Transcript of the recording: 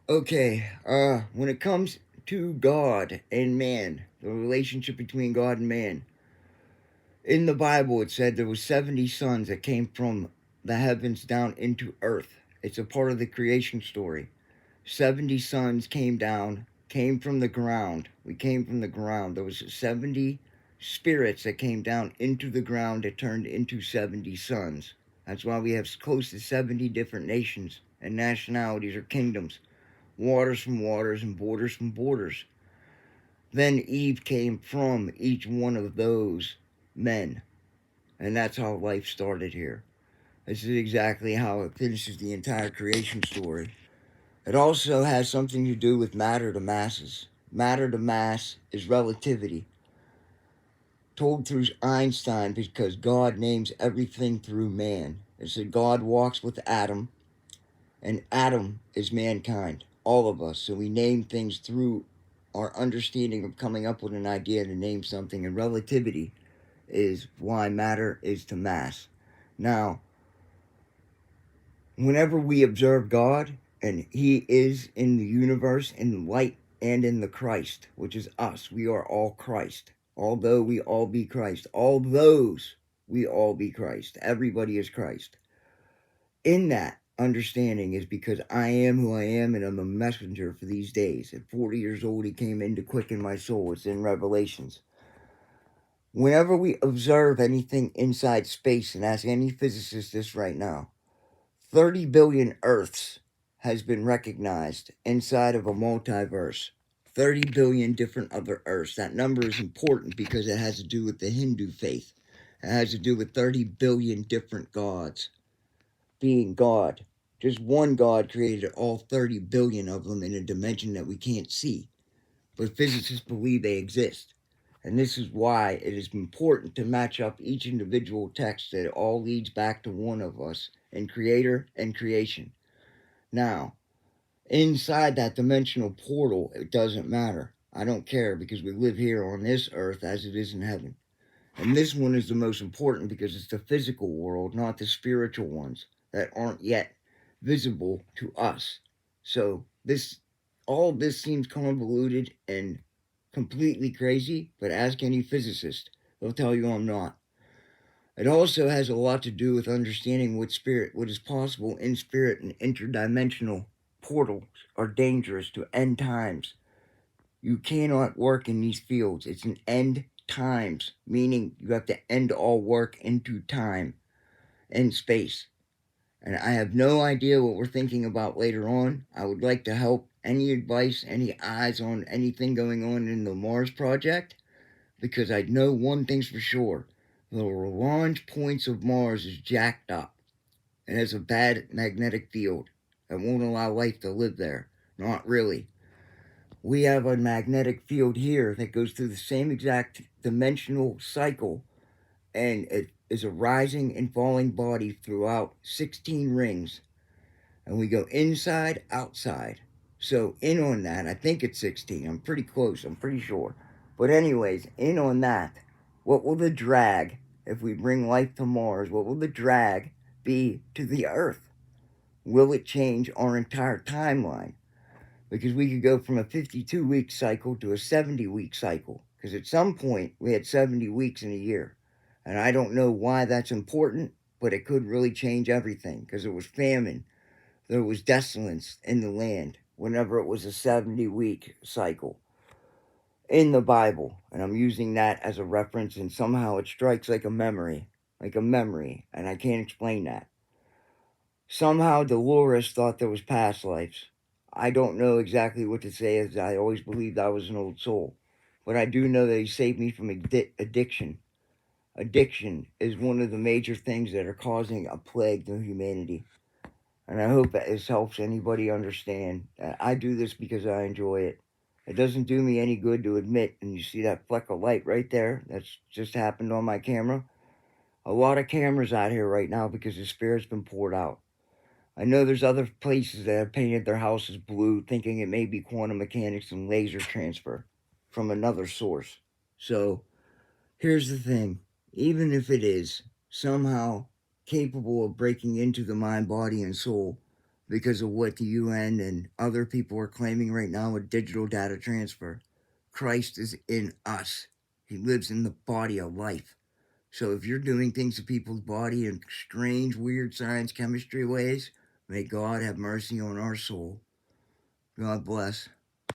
Okay, when it comes to God and man, the relationship between God and man, in the Bible it said there was 70 sons that came from the heavens down into earth. It's a part of the creation story. 70 sons came down, came from the ground. We came from the ground. There was 70 spirits that came down into the ground that turned into 70 sons. That's why we have close to 70 different nations and nationalities or kingdoms, waters from waters and borders from borders. Then Eve came from each one of those men, and that's how life started here. This is exactly how it finishes the entire creation story. It also has something to do with matter to masses. Matter to mass is relativity, told through Einstein because God names everything through man. It said God walks with Adam, and Adam is mankind, all of us. So we name things through our understanding of coming up with an idea to name something, and relativity is why matter is to mass. Now, whenever we observe God, and He is in the universe, in the light, and in the Christ, which is us, we are all Christ. Although we all be Christ, all those we all be Christ. Everybody is Christ. In that understanding is because I am who I am, and I'm a messenger for these days. At 40 years old, He came in to quicken my soul. It's in Revelations. Whenever we observe anything inside space, and ask any physicist this right now, 30 billion Earths has been recognized inside of a multiverse. 30 billion different other Earths. That number is important because it has to do with the Hindu faith. It has to do with 30 billion different gods being God. Just one God created all 30 billion of them in a dimension that we can't see. But physicists believe they exist. And this is why it is important to match up each individual text that it all leads back to one of us in creator and creation. Now, inside that dimensional portal, it doesn't matter. I don't care because we live here on this earth as it is in heaven. And this one is the most important because it's the physical world, not the spiritual ones that aren't yet visible to us. So all this seems convoluted and completely crazy, but ask any physicist. They'll tell you I'm not. It also has a lot to do with understanding what is possible in spirit, and interdimensional portals are dangerous to end times. You cannot work in these fields. It's an end times, meaning you have to end all work into time and space. And I have no idea what we're thinking about later on. I would like to help. Any advice, any eyes on anything going on in the Mars project? Because I know one thing's for sure. The launch points of Mars is jacked up and has a bad magnetic field that won't allow life to live there. Not really. We have a magnetic field here that goes through the same exact dimensional cycle, and it is a rising and falling body throughout 16 rings. And we go inside, outside. So, in on that, I think it's 16. I'm pretty close, I'm pretty sure. But, anyways, in on that, what will the drag, if we bring life to Mars, what will the drag be to the Earth? Will it change our entire timeline? Because we could go from a 52-week cycle to a 70-week cycle. Because at some point, we had 70 weeks in a year. And I don't know why that's important, but it could really change everything. Because there was famine, there was desolence in the land whenever it was a 70-week cycle in the Bible. And I'm using that as a reference, and somehow it strikes like a memory. And I can't explain that. Somehow Dolores thought there was past lives. I don't know exactly what to say, as I always believed I was an old soul. But I do know that he saved me from addiction. Addiction is one of the major things that are causing a plague to humanity. And I hope that this helps anybody understand that I do this because I enjoy it. It doesn't do me any good to admit, and you see that fleck of light right there? That's just happened on my camera. A lot of cameras out here right now because the spirit's been poured out. I know there's other places that have painted their houses blue, thinking it may be quantum mechanics and laser transfer from another source. So, here's the thing. Even if it is somehow capable of breaking into the mind, body, and soul, because of what the UN and other people are claiming right now with digital data transfer. Christ is in us. He lives in the body of life. So if you're doing things to people's body in strange, weird science, chemistry ways, may God have mercy on our soul. God bless.